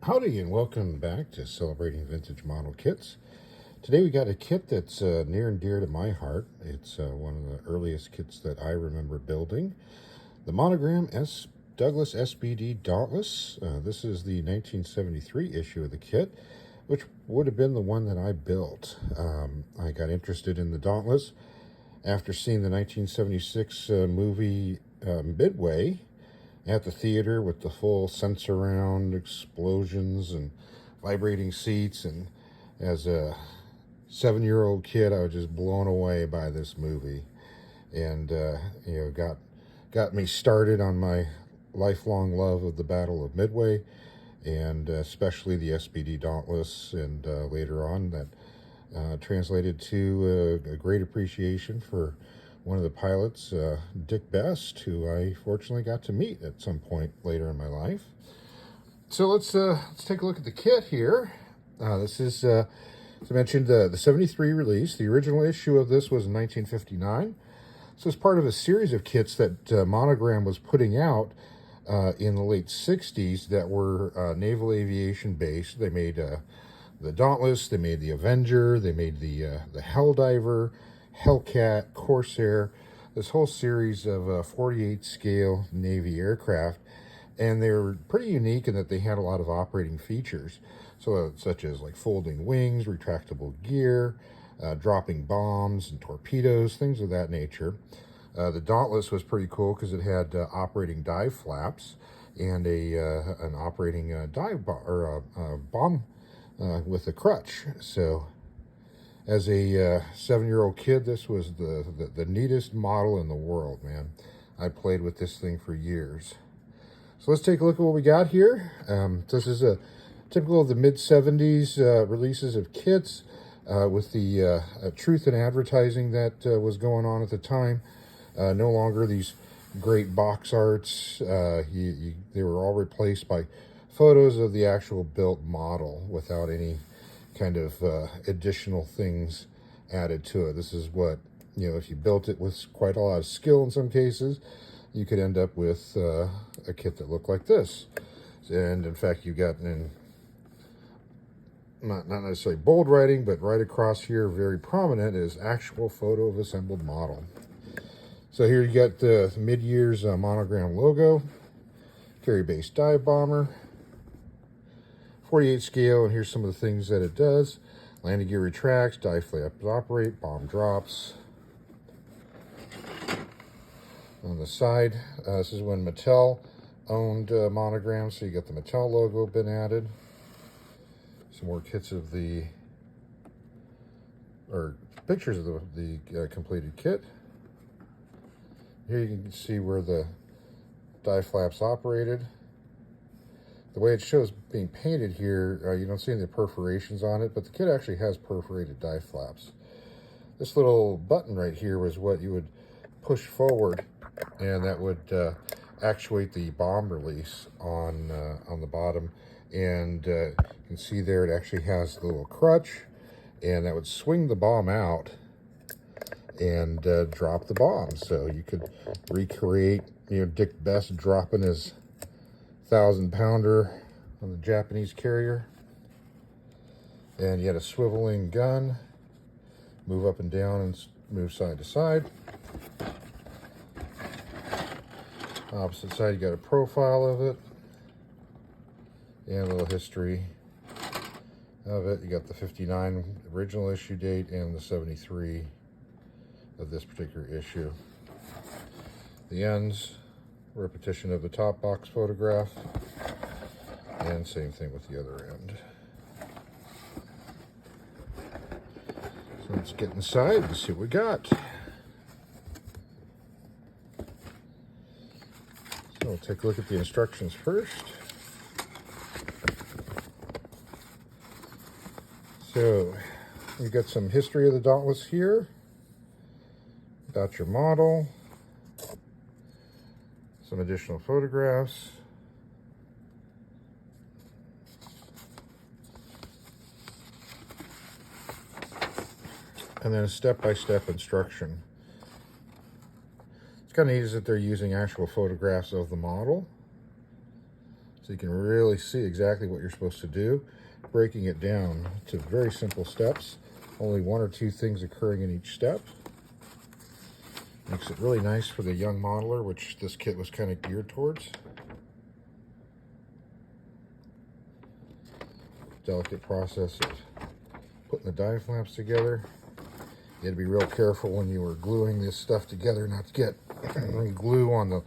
Howdy and welcome back to Celebrating Vintage Model Kits. Today we got a kit that's near and dear to my heart. It's one of the earliest kits that I remember building. The Monogram Douglas SBD Dauntless. This is the 1973 issue of the kit, which would have been the one that I built. I got interested in the Dauntless after seeing the 1976 movie Midway at the theater with the full sense around explosions and vibrating seats. And as a 7-year-old kid, I was just blown away by this movie, and got me started on my lifelong love of the Battle of Midway, and especially the SBD Dauntless, and later on that translated to a great appreciation for one of the pilots, Dick Best, who I fortunately got to meet at some point later in my life. So let's take a look at the kit here. This is, as I mentioned, the 73 release. The original issue of this was in 1959. So it's part of a series of kits that Monogram was putting out in the late 60s that were naval aviation based. They made the Dauntless, they made the Avenger, they made the Helldiver, Hellcat, Corsair, this whole series of 48 scale Navy aircraft. And they were pretty unique in that they had a lot of operating features, so such as like folding wings, retractable gear, dropping bombs and torpedoes, things of that nature. The Dauntless was pretty cool because it had operating dive flaps and an operating bomb with a crutch. So as a 7-year-old kid, this was the neatest model in the world, man. I played with this thing for years. So let's take a look at what we got here. This is a typical of the mid-70s releases of kits with the truth in advertising that was going on at the time. No longer these great box arts. They were all replaced by photos of the actual built model without any kind of additional things added to it. This is what, if you built it with quite a lot of skill in some cases, you could end up with a kit that looked like this. And in fact, you got not necessarily bold writing, but right across here, very prominent, is actual photo of assembled model. So here you got the mid-years Monogram logo, carry base dive bomber, 48 scale, and here's some of the things that it does. Landing gear retracts, dive flaps operate, bomb drops. On the side, this is when Mattel owned Monogram, so you got the Mattel logo been added. Some more kits of pictures of the completed kit. Here you can see where the dive flaps operated. The way it shows being painted here, you don't see any perforations on it, but the kit actually has perforated dive flaps. This little button right here was what you would push forward, and that would actuate the bomb release on the bottom. And you can see there it actually has the little crutch, and that would swing the bomb out and drop the bomb. So you could recreate, Dick Best dropping his 1,000-pounder on the Japanese carrier. And you had a swiveling gun, move up and down and move side to side. Opposite side, you got a profile of it and a little history of it. You got the 59 original issue date and the 73 of this particular issue. The ends, repetition of the top box photograph, and same thing with the other end. So let's get inside and see what we got. So we'll take a look at the instructions first. So we've got some history of the Dauntless here, about your model, some additional photographs, and then a step-by-step instruction. It's kind of neat that they're using actual photographs of the model. so you can really see exactly what you're supposed to do, breaking it down to very simple steps, only one or two things occurring in each step. Makes it really nice for the young modeler, which this kit was kind of geared towards. Delicate process of putting the die flaps together. You had to be real careful when you were gluing this stuff together not to get any glue on the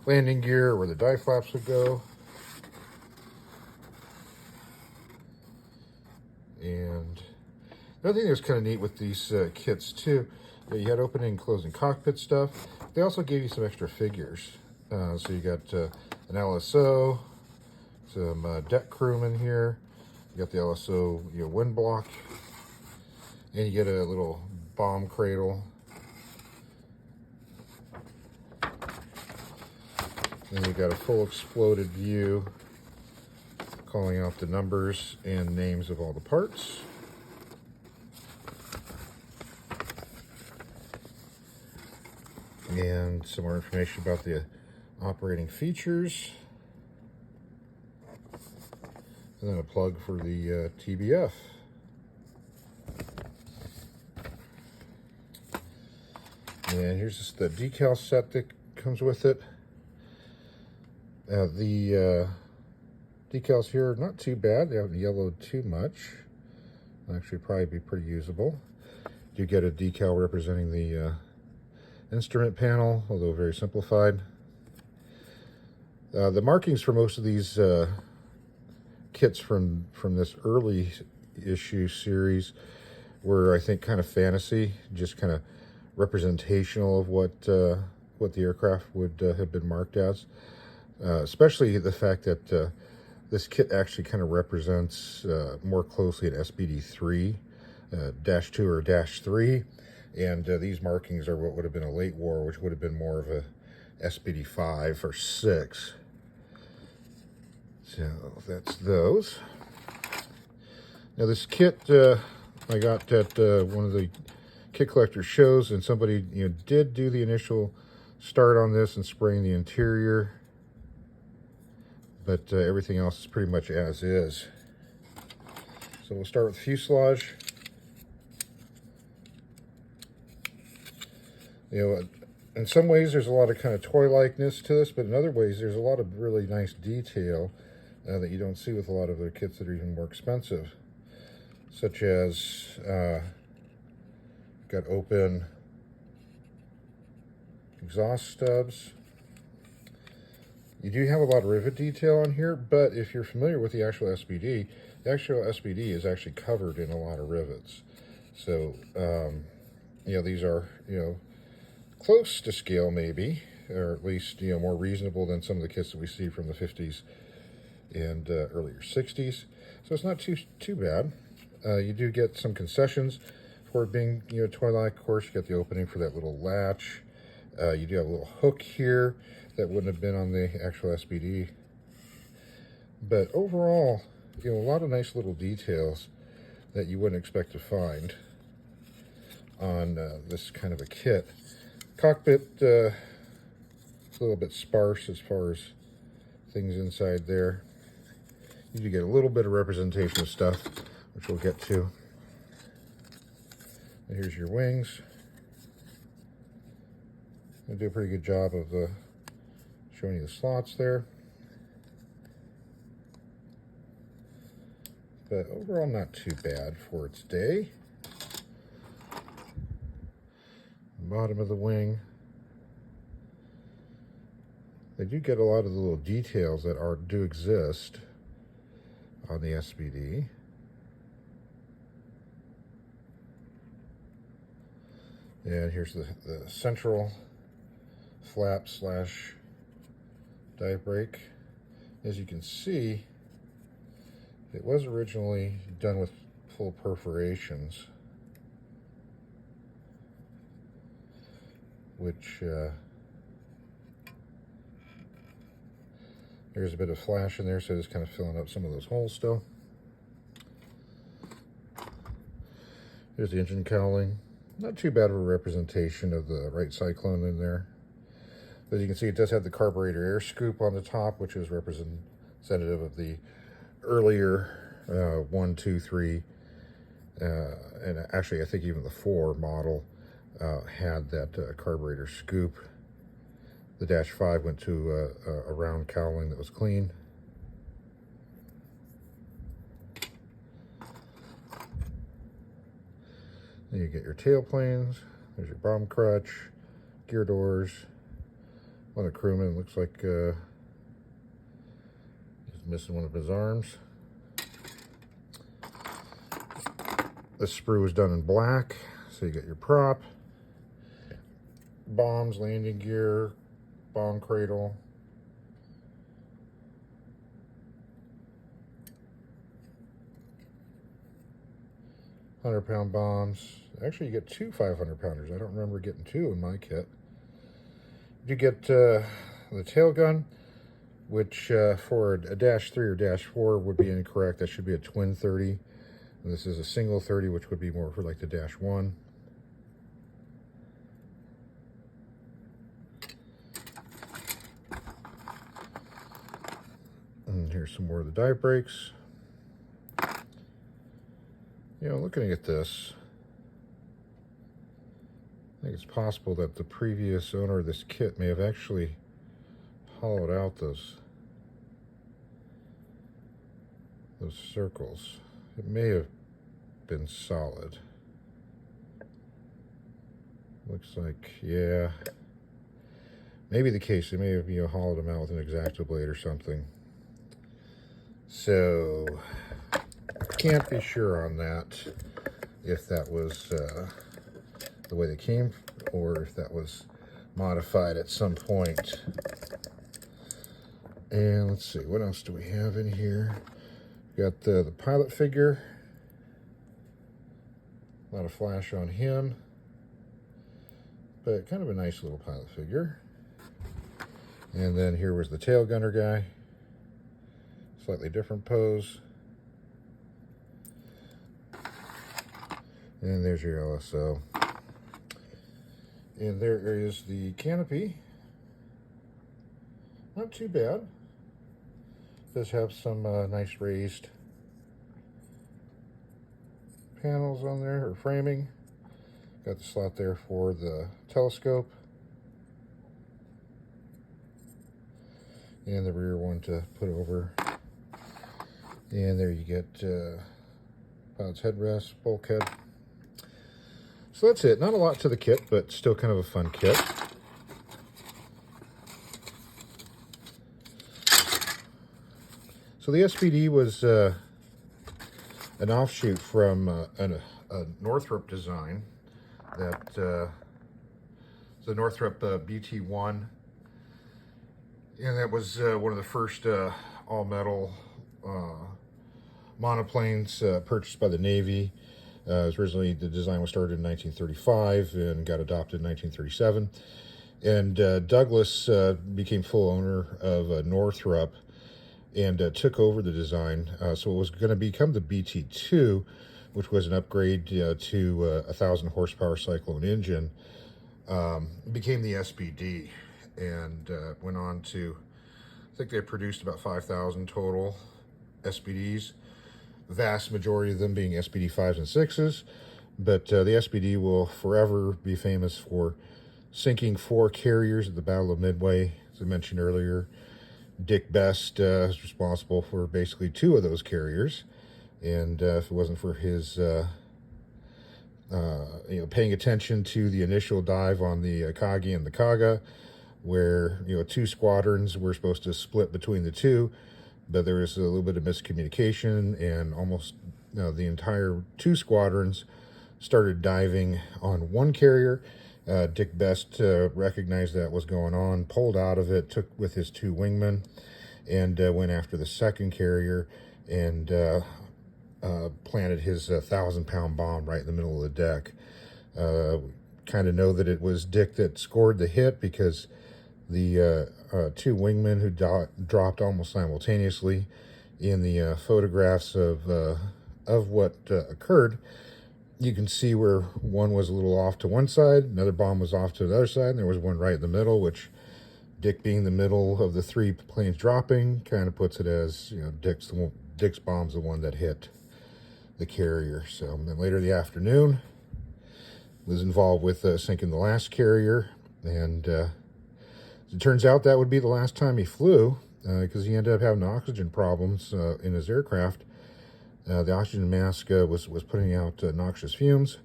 landing gear where the die flaps would go. And another thing that was kind of neat with these kits too, you had opening and closing cockpit stuff. They also gave you some extra figures. So you got an LSO, some deck crewmen here. You got the LSO, wind block, and you get a little bomb cradle. Then you got a full exploded view, calling out the numbers and names of all the parts. And some more information about the operating features. And then a plug for the TBF. And here's just the decal set that comes with it. The decals here are not too bad. They haven't yellowed too much. Actually, probably be pretty usable. You get a decal representing the instrument panel, although very simplified. The markings for most of these kits from this early issue series were, I think, kind of fantasy, just kind of representational of what the aircraft would have been marked as. Especially the fact that this kit actually kind of represents more closely an SBD-3, -2 or -3, and these markings are what would have been a late war, which would have been more of a SBD-5 or 6. So that's those. Now this kit I got at one of the kit collector shows, and somebody did do the initial start on this and spraying the interior, but everything else is pretty much as is. So we'll start with fuselage. In some ways there's a lot of kind of toy-likeness to this, but in other ways there's a lot of really nice detail that you don't see with a lot of other kits that are even more expensive, such as got open exhaust stubs. You do have a lot of rivet detail on here, but if you're familiar with the actual SBD is actually covered in a lot of rivets. So these are close to scale maybe, or at least more reasonable than some of the kits that we see from the 50s and earlier 60s. So it's not too bad. You do get some concessions for it being toy-like. Of course, you got the opening for that little latch. You do have a little hook here that wouldn't have been on the actual SBD. But overall, a lot of nice little details that you wouldn't expect to find on this kind of a kit. Cockpit, it's a little bit sparse as far as things inside there. You do get a little bit of representation of stuff, which we'll get to. And here's your wings. They do a pretty good job of showing you the slots there. But overall, not too bad for its day. Bottom of the wing. They do get a lot of the little details that do exist on the SBD. And here's the central flap slash dive brake. As you can see, it was originally done with full perforations, which there's a bit of flash in there, so it's kind of filling up some of those holes still. Here's the engine cowling. Not too bad of a representation of the right cyclone in there. As you can see, it does have the carburetor air scoop on the top, which is representative of the earlier 1, 2, 3, and actually I think even the 4 model had that carburetor scoop. The Dash 5 went to a round cowling that was clean. Then you get your tail planes. There's your bomb crutch, gear doors. One of the crewmen looks like he's missing one of his arms. The sprue is done in black, so you get your prop, bombs, landing gear, bomb cradle. £100-pound bombs. Actually, you get 2 500-pounders. I don't remember getting 2 in my kit. You get the tail gun, which for a Dash 3 or Dash 4 would be incorrect. That should be a twin 30. And this is a single 30, which would be more for like the Dash 1. And here's some more of the dive brakes. You know, looking at this, I think it's possible that the previous owner of this kit may have actually hollowed out those circles. It may have been solid. Looks like, yeah, maybe the case. They may have, you know, hollowed them out with an X-Acto blade or something. So can't be sure on that, if that was the way they came or if that was modified at some point. And let's see, what else do we have in here? Got the pilot figure. A lot of flash on him, but kind of a nice little pilot figure. And then here was the tail gunner guy. Slightly different pose. And there's your LSO. And there is the canopy. Not too bad. Does have some nice raised panels on there, or framing. Got the slot there for the telescope. And the rear one to put over. And there you get pilot's headrest, bulkhead. So that's it. Not a lot to the kit, but still kind of a fun kit. So the SBD was an offshoot from a Northrop design that the Northrop BT-1, and that was one of the first all-metal monoplanes purchased by the Navy. Originally, the design was started in 1935 and got adopted in 1937. And Douglas became full owner of Northrop and took over the design. So it was going to become the BT-2, which was an upgrade to a 1,000 horsepower Cyclone engine. Became the SBD and went on to, I think they produced about 5,000 total SBDs. Vast majority of them being SBD 5s and 6s, but the SBD will forever be famous for sinking 4 carriers at the Battle of Midway. As I mentioned earlier, Dick Best is responsible for basically 2 of those carriers, and if it wasn't for his paying attention to the initial dive on the Akagi and the Kaga, where 2 squadrons were supposed to split between the 2, but there was a little bit of miscommunication, and almost the entire 2 squadrons started diving on 1 carrier. Dick Best recognized that was going on, pulled out of it, took with his 2 wingmen, and went after the 2nd carrier and planted his 1,000-pound bomb right in the middle of the deck. Kind of know that it was Dick that scored the hit, because the 2 wingmen who dropped almost simultaneously in the photographs of what occurred, you can see where one was a little off to one side, another bomb was off to the other side, and there was one right in the middle, which Dick being the middle of the three planes dropping kind of puts it as, you know, Dick's bomb's the one that hit the carrier. So then later in the afternoon, was involved with sinking the last carrier, and as it turns out that would be the last time he flew, because he ended up having oxygen problems in his aircraft. The oxygen mask was putting out noxious fumes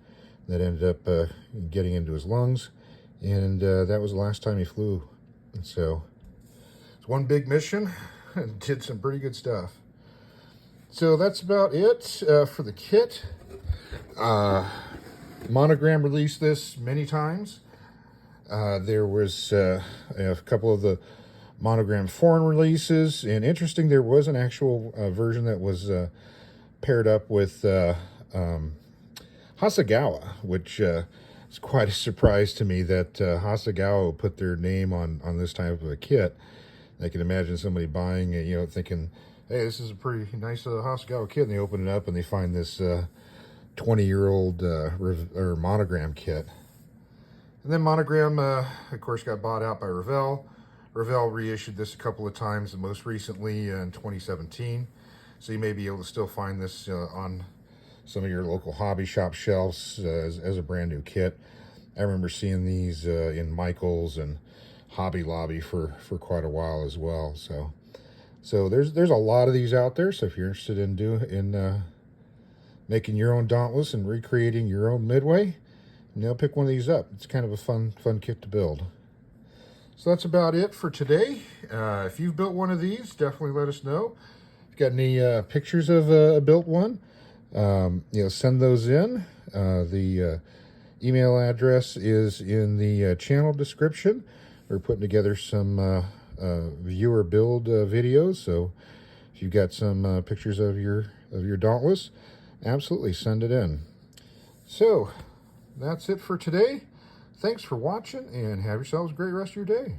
that ended up getting into his lungs, and that was the last time he flew. And so it's one big mission and did some pretty good stuff. So that's about it for the kit. Monogram released this many times. There was a couple of the Monogram foreign releases, and interesting, there was an actual version that was paired up with Hasegawa, which is quite a surprise to me that Hasegawa put their name on this type of a kit. I can imagine somebody buying it, you know, thinking, hey, this is a pretty nice Hasegawa kit, and they open it up and they find this 20-year-old Monogram kit. And then Monogram, of course, got bought out by Revell. Revell reissued this a couple of times, and most recently in 2017. So you may be able to still find this on some of your local hobby shop shelves as a brand new kit. I remember seeing these in Michael's and Hobby Lobby for quite a while as well. So there's a lot of these out there. So if you're interested in making your own Dauntless and recreating your own Midway, pick one of these up. It's kind of a fun kit to build. So that's about it for today. If you've built one of these, definitely let us know. If you've got any pictures of a built one, send those in. The email address is in the channel description. We're putting together some viewer build videos, so if you've got some pictures of your Dauntless, absolutely send it in. So that's it for today. Thanks for watching, and have yourselves a great rest of your day.